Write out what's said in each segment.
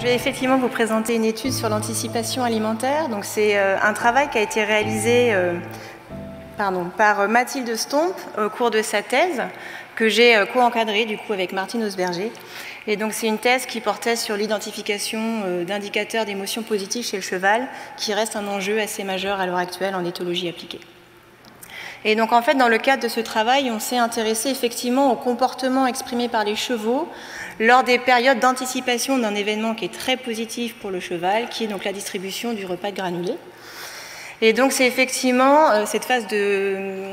Je vais effectivement vous présenter une étude sur l'anticipation alimentaire. Donc c'est un travail qui a été réalisé par Mathilde Stomp au cours de sa thèse, que j'ai co-encadrée du coup avec Martine Osberger. Et donc c'est une thèse qui portait sur l'identification d'indicateurs d'émotions positives chez le cheval, qui reste un enjeu assez majeur à l'heure actuelle en éthologie appliquée. Et donc en fait, dans le cadre de ce travail, on s'est intéressé effectivement au comportement exprimé par les chevaux lors des périodes d'anticipation d'un événement qui est très positif pour le cheval, qui est donc la distribution du repas de granulés. Et donc c'est effectivement cette phase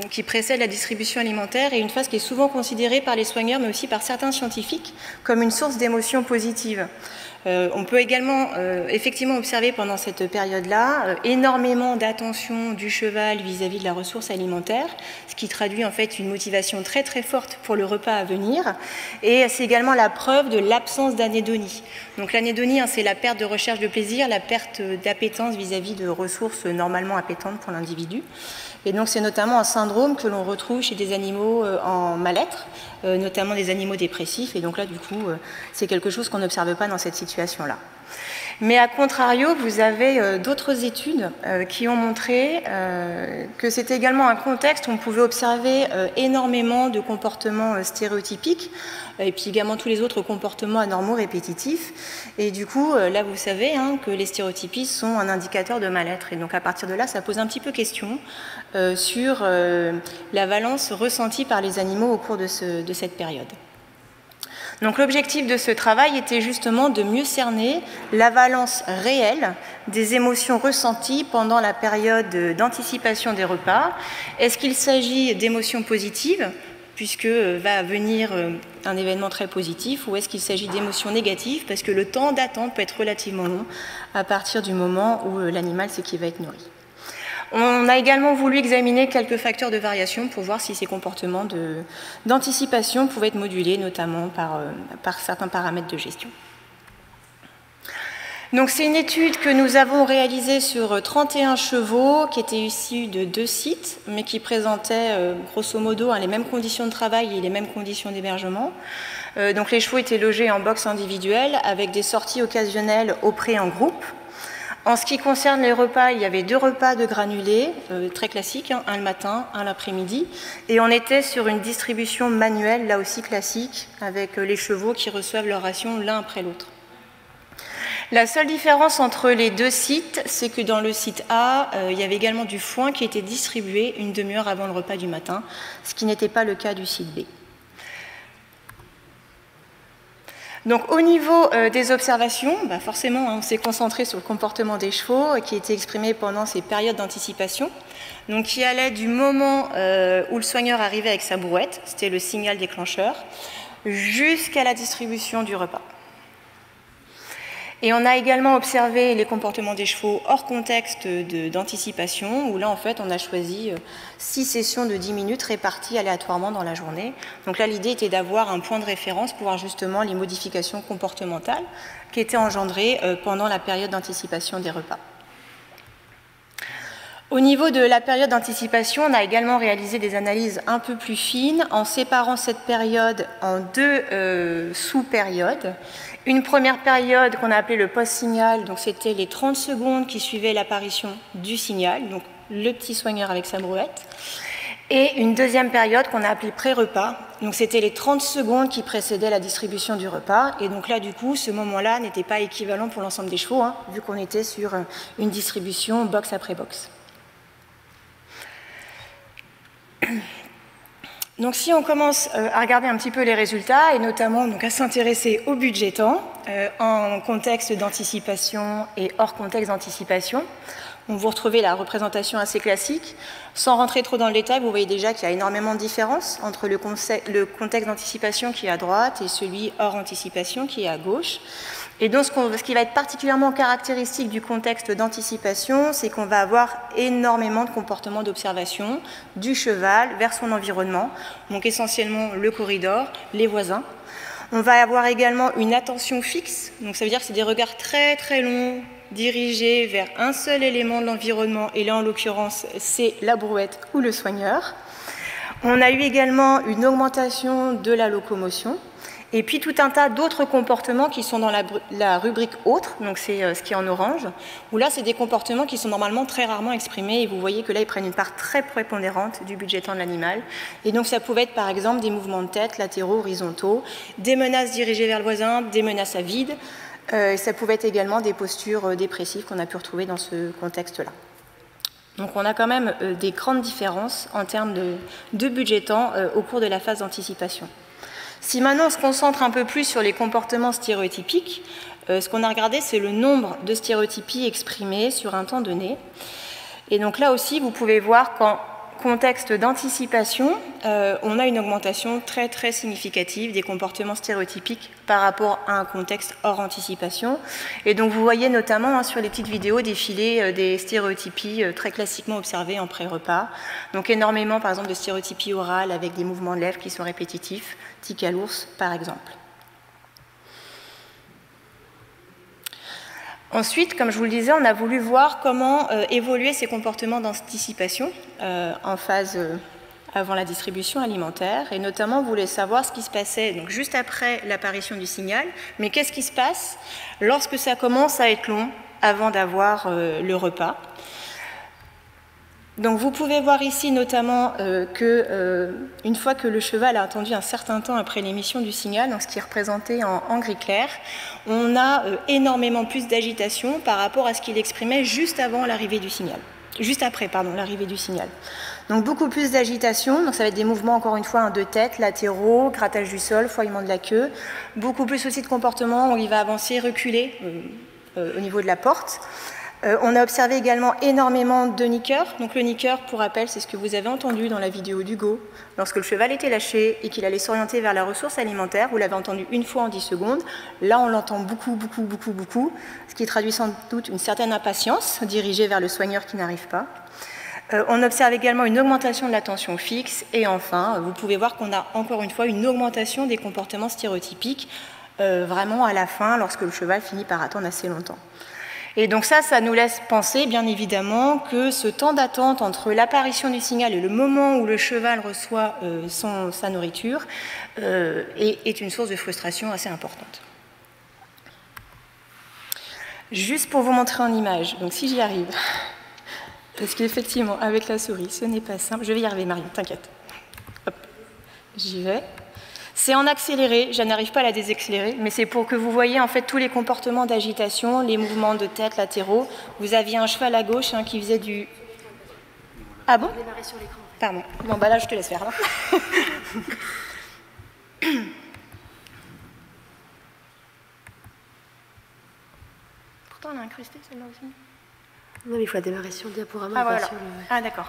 qui précède la distribution alimentaire et une phase qui est souvent considérée par les soigneurs, mais aussi par certains scientifiques, comme une source d'émotions positives. On peut également effectivement observer pendant cette période-là énormément d'attention du cheval vis-à-vis de la ressource alimentaire, ce qui traduit en fait une motivation très très forte pour le repas à venir. Et c'est également la preuve de l'absence d'anédonie. Donc l'anédonie, c'est la perte de recherche de plaisir, la perte d'appétence vis-à-vis de ressources normalement appétantes pour l'individu. Et donc c'est notamment un syndrome que l'on retrouve chez des animaux en mal-être, notamment des animaux dépressifs. Et donc là, du coup, c'est quelque chose qu'on n'observe pas dans cette situation-là. Mais à contrario, vous avez d'autres études qui ont montré que c'était également un contexte où on pouvait observer énormément de comportements stéréotypiques et puis également tous les autres comportements anormaux répétitifs. Et du coup, là, vous savez que les stéréotypies sont un indicateur de mal-être. Et donc, à partir de là, ça pose un petit peu question sur la valence ressentie par les animaux au cours de cette période. Donc l'objectif de ce travail était justement de mieux cerner la valence réelle des émotions ressenties pendant la période d'anticipation des repas. Est-ce qu'il s'agit d'émotions positives, puisque va venir un événement très positif, ou est-ce qu'il s'agit d'émotions négatives, parce que le temps d'attente peut être relativement long à partir du moment où l'animal sait qu'il va être nourri. On a également voulu examiner quelques facteurs de variation pour voir si ces comportements d'anticipation pouvaient être modulés, notamment par certains paramètres de gestion. Donc c'est une étude que nous avons réalisée sur 31 chevaux qui étaient issus de 2 sites, mais qui présentaient grosso modo les mêmes conditions de travail et les mêmes conditions d'hébergement. Donc les chevaux étaient logés en box individuelle avec des sorties occasionnelles au pré en groupe. En ce qui concerne les repas, il y avait 2 repas de granulés, très classiques, un le matin, un l'après-midi, et on était sur une distribution manuelle, là aussi classique, avec les chevaux qui reçoivent leur ration l'un après l'autre. La seule différence entre les 2 sites, c'est que dans le site A, il y avait également du foin qui était distribué une demi-heure avant le repas du matin, ce qui n'était pas le cas du site B. Donc au niveau des observations, forcément on s'est concentré sur le comportement des chevaux qui était exprimé pendant ces périodes d'anticipation, donc qui allait du moment où le soigneur arrivait avec sa brouette, c'était le signal déclencheur, jusqu'à la distribution du repas. Et on a également observé les comportements des chevaux hors contexte d'anticipation, où là, en fait, on a choisi 6 sessions de 10 minutes réparties aléatoirement dans la journée. Donc là, l'idée était d'avoir un point de référence pour voir justement les modifications comportementales qui étaient engendrées pendant la période d'anticipation des repas. Au niveau de la période d'anticipation, on a également réalisé des analyses un peu plus fines en séparant cette période en 2 sous-périodes. Une première période qu'on a appelée le post-signal, donc c'était les 30 secondes qui suivaient l'apparition du signal, donc le petit soigneur avec sa brouette. Et une deuxième période qu'on a appelée pré-repas, donc c'était les 30 secondes qui précédaient la distribution du repas. Et donc là, du coup, ce moment-là n'était pas équivalent pour l'ensemble des chevaux, vu qu'on était sur une distribution box après box. Donc si on commence à regarder un petit peu les résultats, et notamment donc, à s'intéresser au budget temps, en contexte d'anticipation et hors contexte d'anticipation, vous retrouvez la représentation assez classique. Sans rentrer trop dans le détail, vous voyez déjà qu'il y a énormément de différences entre le contexte d'anticipation qui est à droite et celui hors anticipation qui est à gauche. Et donc, ce qui va être particulièrement caractéristique du contexte d'anticipation, c'est qu'on va avoir énormément de comportements d'observation du cheval vers son environnement, donc essentiellement le corridor, les voisins. On va avoir également une attention fixe, donc ça veut dire que c'est des regards très très longs, dirigés vers un seul élément de l'environnement, et là en l'occurrence c'est la brouette ou le soigneur. On a eu également une augmentation de la locomotion, Et puis tout un tas d'autres comportements qui sont dans la rubrique autres, donc c'est ce qui est en orange, où là c'est des comportements qui sont normalement très rarement exprimés, et vous voyez que là ils prennent une part très prépondérante du budget temps de l'animal. Et donc ça pouvait être par exemple des mouvements de tête latéraux, horizontaux, des menaces dirigées vers le voisin, des menaces à vide, ça pouvait être également des postures dépressives qu'on a pu retrouver dans ce contexte-là. Donc on a quand même des grandes différences en termes de budget temps au cours de la phase d'anticipation. Si maintenant on se concentre un peu plus sur les comportements stéréotypiques, ce qu'on a regardé, c'est le nombre de stéréotypies exprimées sur un temps donné. Et donc là aussi, vous pouvez voir qu'en contexte d'anticipation, on a une augmentation très très significative des comportements stéréotypiques par rapport à un contexte hors anticipation. Et donc vous voyez notamment sur les petites vidéos défiler des stéréotypies très classiquement observées en pré-repas. Donc énormément par exemple de stéréotypies orales avec des mouvements de lèvres qui sont répétitifs, tic à l'ours par exemple. Ensuite, comme je vous le disais, on a voulu voir comment évoluer ces comportements d'anticipation en phase avant la distribution alimentaire, et notamment on voulait savoir ce qui se passait donc, juste après l'apparition du signal, mais qu'est-ce qui se passe lorsque ça commence à être long avant d'avoir le repas. Donc vous pouvez voir ici notamment qu'une fois que le cheval a attendu un certain temps après l'émission du signal, donc ce qui est représenté en gris clair, on a énormément plus d'agitation par rapport à ce qu'il exprimait juste avant l'arrivée du signal. Juste après, pardon, l'arrivée du signal. Donc beaucoup plus d'agitation, donc ça va être des mouvements encore une fois de tête, latéraux, grattage du sol, fouillement de la queue, beaucoup plus aussi de comportements où il va avancer, reculer au niveau de la porte. On a observé également énormément de niqueurs. Donc le niqueur, pour rappel, c'est ce que vous avez entendu dans la vidéo d'Hugo. Lorsque le cheval était lâché et qu'il allait s'orienter vers la ressource alimentaire, vous l'avez entendu une fois en 10 secondes. Là, on l'entend beaucoup, ce qui traduit sans doute une certaine impatience dirigée vers le soigneur qui n'arrive pas. On observe également une augmentation de la tension fixe. Et enfin, vous pouvez voir qu'on a encore une fois une augmentation des comportements stéréotypiques, vraiment à la fin, lorsque le cheval finit par attendre assez longtemps. Et donc ça nous laisse penser, bien évidemment, que ce temps d'attente entre l'apparition du signal et le moment où le cheval reçoit sa nourriture est une source de frustration assez importante. Juste pour vous montrer en image, donc si j'y arrive, parce qu'effectivement, avec la souris, ce n'est pas simple. Je vais y arriver, Marion, t'inquiète. Hop, j'y vais. C'est en accéléré, je n'arrive pas à la désaccélérer, mais c'est pour que vous voyez en fait tous les comportements d'agitation, les mouvements de tête latéraux. Vous aviez un cheval à gauche qui faisait du... Ah bon? Pardon. Bon, bah là, je te laisse faire. Là. Pourtant, on a incrusté celle-là aussi. Non, mais il faut la démarrer sur le diaporama. Ah, voilà. Ah, d'accord.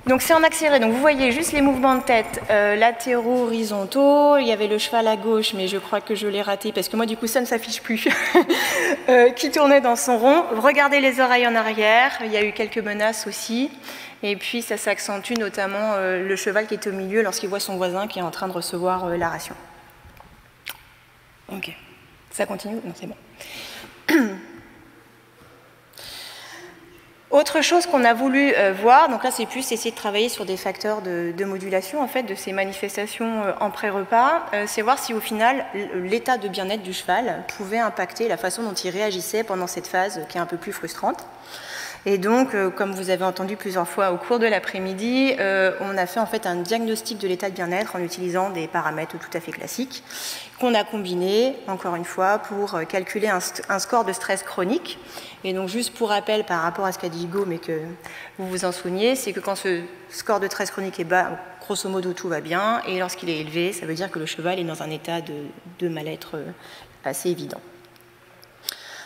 Donc, c'est en accéléré. Donc, vous voyez juste les mouvements de tête latéraux, horizontaux. Il y avait le cheval à gauche, mais je crois que je l'ai raté parce que moi, du coup, ça ne s'affiche plus. Qui tournait dans son rond. Regardez les oreilles en arrière. Il y a eu quelques menaces aussi. Et puis, ça s'accentue notamment le cheval qui est au milieu lorsqu'il voit son voisin qui est en train de recevoir la ration. Ok. Ça continue? Non, c'est bon. Autre chose qu'on a voulu voir, donc là c'est plus essayer de travailler sur des facteurs de modulation en fait de ces manifestations en pré-repas, c'est voir si au final l'état de bien-être du cheval pouvait impacter la façon dont il réagissait pendant cette phase qui est un peu plus frustrante. Et donc, comme vous avez entendu plusieurs fois au cours de l'après-midi, on a fait en fait un diagnostic de l'état de bien-être en utilisant des paramètres tout à fait classiques qu'on a combinés, encore une fois, pour calculer un score de stress chronique. Et donc, juste pour rappel par rapport à ce qu'a dit Hugo, mais que vous vous en souveniez, c'est que quand ce score de stress chronique est bas, grosso modo, tout va bien, et lorsqu'il est élevé, ça veut dire que le cheval est dans un état de mal-être assez évident.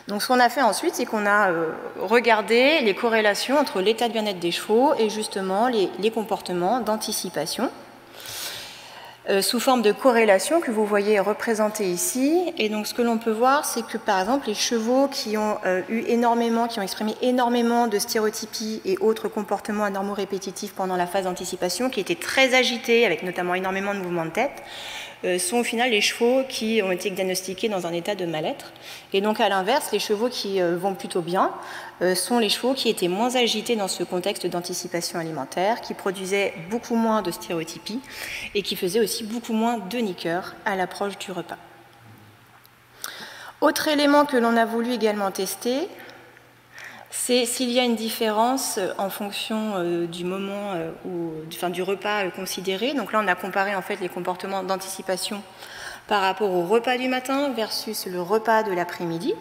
Donc ce qu'on a fait ensuite, c'est qu'on a regardé les corrélations entre l'état de bien-être des chevaux et justement les comportements d'anticipation sous forme de corrélation que vous voyez représentée ici. Et donc ce que l'on peut voir, c'est que par exemple les chevaux qui ont qui ont exprimé énormément de stéréotypies et autres comportements anormaux répétitifs pendant la phase d'anticipation, qui étaient très agités avec notamment énormément de mouvements de tête, sont au final les chevaux qui ont été diagnostiqués dans un état de mal-être. Et donc à l'inverse, les chevaux qui vont plutôt bien sont les chevaux qui étaient moins agités dans ce contexte d'anticipation alimentaire, qui produisaient beaucoup moins de stéréotypies et qui faisaient aussi beaucoup moins de niqueurs à l'approche du repas. Autre élément que l'on a voulu également tester, c'est s'il y a une différence en fonction du moment du repas considéré. Donc là, on a comparé en fait les comportements d'anticipation par rapport au repas du matin versus le repas de l'après-midi.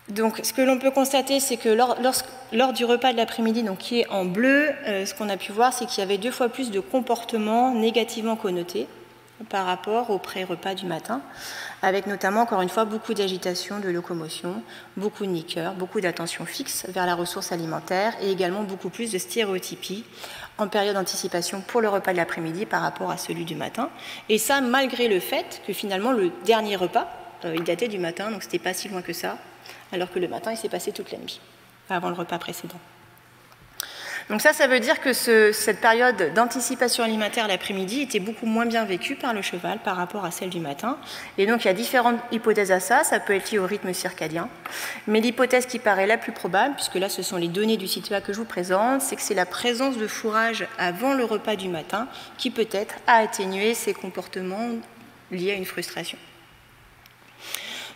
Donc, ce que l'on peut constater, c'est que lors du repas de l'après-midi, donc qui est en bleu, ce qu'on a pu voir, c'est qu'il y avait 2 fois plus de comportements négativement connotés par rapport au pré-repas du matin, avec notamment, encore une fois, beaucoup d'agitation, de locomotion, beaucoup de niqueurs, beaucoup d'attention fixe vers la ressource alimentaire et également beaucoup plus de stéréotypies en période d'anticipation pour le repas de l'après-midi par rapport à celui du matin. Et ça, malgré le fait que finalement, le dernier repas, il datait du matin, donc c'était pas si loin que ça, alors que le matin, il s'est passé toute la nuit, avant le repas précédent. Donc ça veut dire que cette période d'anticipation alimentaire l'après-midi était beaucoup moins bien vécue par le cheval par rapport à celle du matin. Et donc il y a différentes hypothèses à ça, ça peut être lié au rythme circadien. Mais l'hypothèse qui paraît la plus probable, puisque là ce sont les données du CITEA que je vous présente, c'est que c'est la présence de fourrage avant le repas du matin qui peut-être a atténué ces comportements liés à une frustration.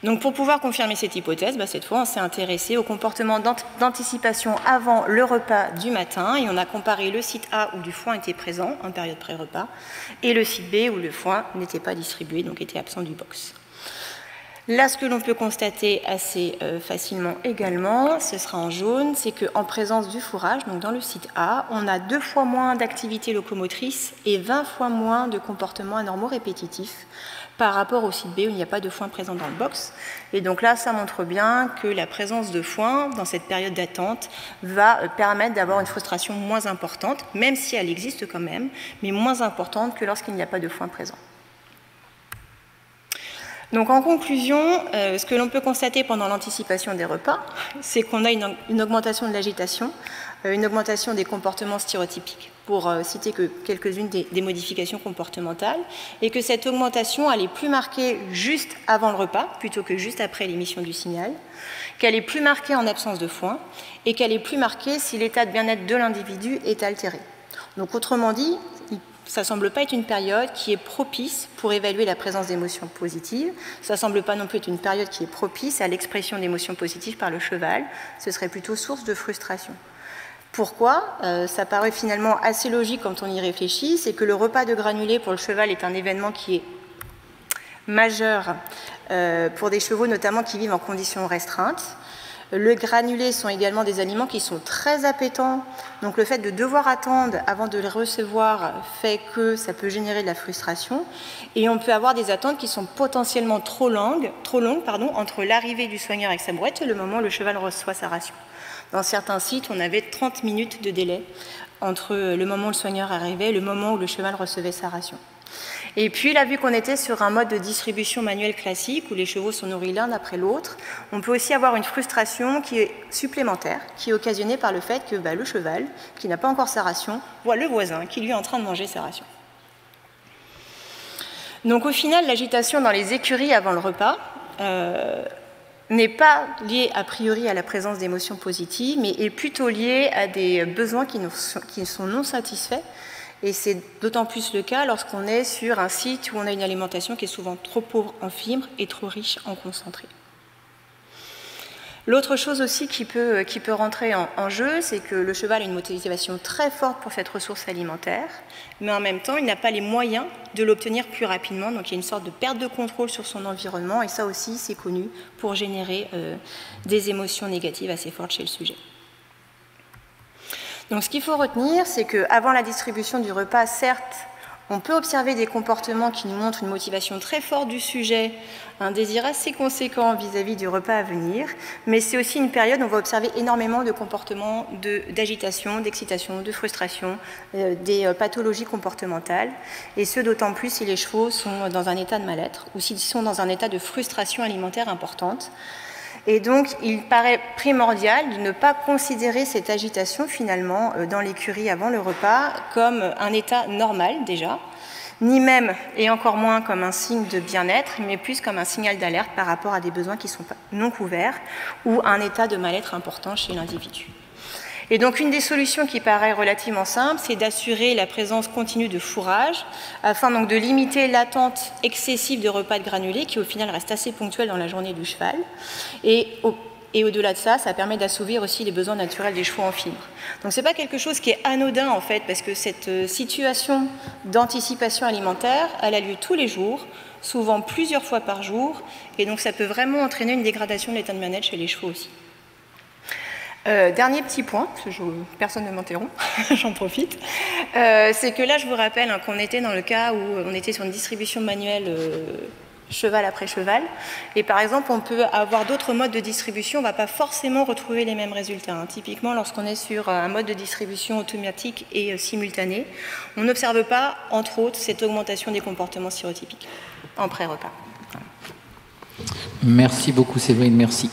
Donc pour pouvoir confirmer cette hypothèse, cette fois on s'est intéressé au comportement d'anticipation avant le repas du matin et on a comparé le site A où du foin était présent en période pré-repas et le site B où le foin n'était pas distribué, donc était absent du box. Là, ce que l'on peut constater assez facilement également, ce sera en jaune, c'est qu'en présence du fourrage, donc dans le site A, on a 2 fois moins d'activité locomotrice et 20 fois moins de comportements anormaux répétitifs par rapport au site B où il n'y a pas de foin présent dans le box. Et donc là, ça montre bien que la présence de foin dans cette période d'attente va permettre d'avoir une frustration moins importante, même si elle existe quand même, mais moins importante que lorsqu'il n'y a pas de foin présent. Donc en conclusion, ce que l'on peut constater pendant l'anticipation des repas, c'est qu'on a une augmentation de l'agitation, une augmentation des comportements stéréotypiques, pour citer que quelques-unes des modifications comportementales, et que cette augmentation, elle est plus marquée juste avant le repas, plutôt que juste après l'émission du signal, qu'elle est plus marquée en absence de foin, et qu'elle est plus marquée si l'état de bien-être de l'individu est altéré. Donc autrement dit, ça ne semble pas être une période qui est propice pour évaluer la présence d'émotions positives. Ça ne semble pas non plus être une période qui est propice à l'expression d'émotions positives par le cheval. Ce serait plutôt source de frustration. Pourquoi ? Ça paraît finalement assez logique quand on y réfléchit. C'est que le repas de granulés pour le cheval est un événement qui est majeur pour des chevaux notamment qui vivent en conditions restreintes. Le granulé sont également des aliments qui sont très appétants, donc le fait de devoir attendre avant de les recevoir fait que ça peut générer de la frustration et on peut avoir des attentes qui sont potentiellement trop longues entre l'arrivée du soigneur avec sa brouette et le moment où le cheval reçoit sa ration. Dans certains sites, on avait 30 minutes de délai entre le moment où le soigneur arrivait et le moment où le cheval recevait sa ration. Et puis là, vu qu'on était sur un mode de distribution manuelle classique où les chevaux sont nourris l'un après l'autre, on peut aussi avoir une frustration qui est supplémentaire, qui est occasionnée par le fait que le cheval, qui n'a pas encore sa ration, voit le voisin qui lui est en train de manger sa ration. Donc au final, l'agitation dans les écuries avant le repas n'est pas liée a priori à la présence d'émotions positives, mais est plutôt liée à des besoins qui sont non satisfaits. Et c'est d'autant plus le cas lorsqu'on est sur un site où on a une alimentation qui est souvent trop pauvre en fibres et trop riche en concentré. L'autre chose aussi qui peut rentrer en jeu, c'est que le cheval a une motivation très forte pour cette ressource alimentaire, mais en même temps, il n'a pas les moyens de l'obtenir plus rapidement. Donc il y a une sorte de perte de contrôle sur son environnement, et ça aussi, c'est connu pour générer des émotions négatives assez fortes chez le sujet. Donc ce qu'il faut retenir, c'est qu'avant la distribution du repas, certes, on peut observer des comportements qui nous montrent une motivation très forte du sujet, un désir assez conséquent vis-à-vis du repas à venir, mais c'est aussi une période où on va observer énormément de comportements d'agitation, d'excitation, de frustration, des pathologies comportementales, et ce d'autant plus si les chevaux sont dans un état de mal-être ou s'ils sont dans un état de frustration alimentaire importante. Et donc, il paraît primordial de ne pas considérer cette agitation, finalement, dans l'écurie avant le repas, comme un état normal, déjà, ni même, et encore moins comme un signe de bien-être, mais plus comme un signal d'alerte par rapport à des besoins qui sont non couverts ou un état de mal-être important chez l'individu. Et donc une des solutions qui paraît relativement simple, c'est d'assurer la présence continue de fourrage afin donc de limiter l'attente excessive de repas de granulés qui au final reste assez ponctuelle dans la journée du cheval. Et au-delà de ça, ça permet d'assouvir aussi les besoins naturels des chevaux en fibres. Donc ce n'est pas quelque chose qui est anodin en fait, parce que cette situation d'anticipation alimentaire, elle a lieu tous les jours, souvent plusieurs fois par jour, et donc ça peut vraiment entraîner une dégradation de l'état de bien-être chez les chevaux aussi. Dernier petit point, parce que personne ne m'interrompt, j'en profite, c'est que là je vous rappelle qu'on était dans le cas où on était sur une distribution manuelle cheval après cheval, et par exemple on peut avoir d'autres modes de distribution, on ne va pas forcément retrouver les mêmes résultats. Typiquement lorsqu'on est sur un mode de distribution automatique et simultané, on n'observe pas entre autres cette augmentation des comportements stéréotypiques en pré-repas. Merci beaucoup Séverine, merci.